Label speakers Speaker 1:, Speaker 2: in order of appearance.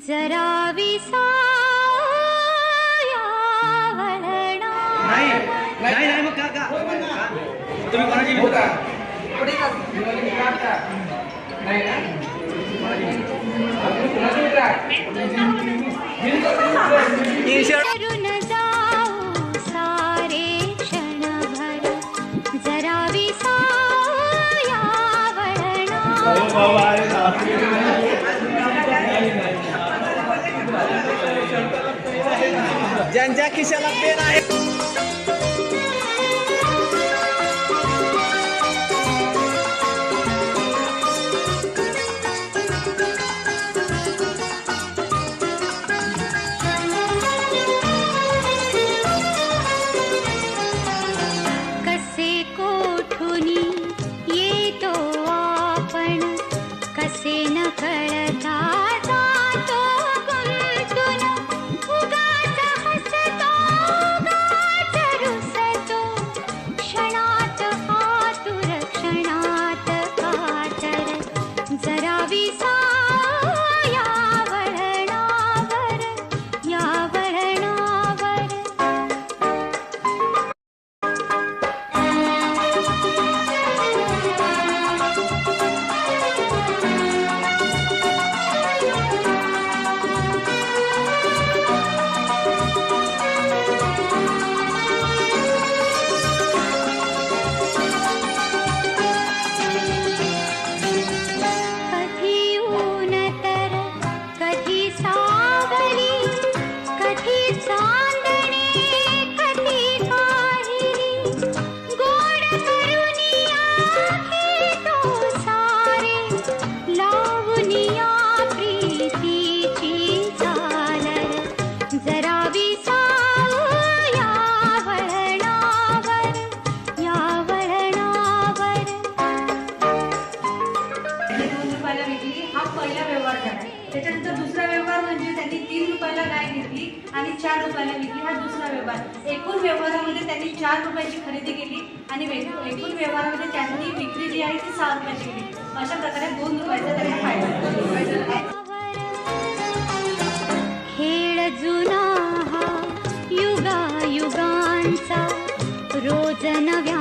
Speaker 1: जरा विसाया वळणा
Speaker 2: नाही नाही नाही मग का तुम्ही कोणाची होता नाही ना
Speaker 1: करून जाऊ सारे क्षणभर जरा विसाया वळणा
Speaker 2: ज्यांच्या खिशाला पेन आहे
Speaker 1: कसे कोठुनी येतो आपण कसे न कळता जातो गुंतून उगाच हसतो उगाच रुसतो क्षणात आतुर क्षणात कातर जरा विसाया वळणावर या वळणावर कधी ऊन तर कधी सावली कधी चांदणे कधी काहिली गोड करुनिया घेतो सारे लावुनिया प्रीतीची चालर जरा विसाया वळणावर या वळणावर
Speaker 3: ₹2 विकली हा पहिला व्यवहार झाला. त्याच्यानंतर दुसरा व्यवहार म्हणजे त्यांनी ₹3 गाय घेतली आणि ₹4 विकली हा दुसरा व्यवहार. एकूण व्यवहारामध्ये त्यांनी ₹4 ची खरेदी केली आणि एकूण व्यवहारामध्ये त्यांनी विक्री जी आहे ती ₹6 ची केली. अशा प्रकारे ₹2 त्यांनी फायदा झाला.
Speaker 1: खेळ जुना हा युगा युगांचा रोज नव्या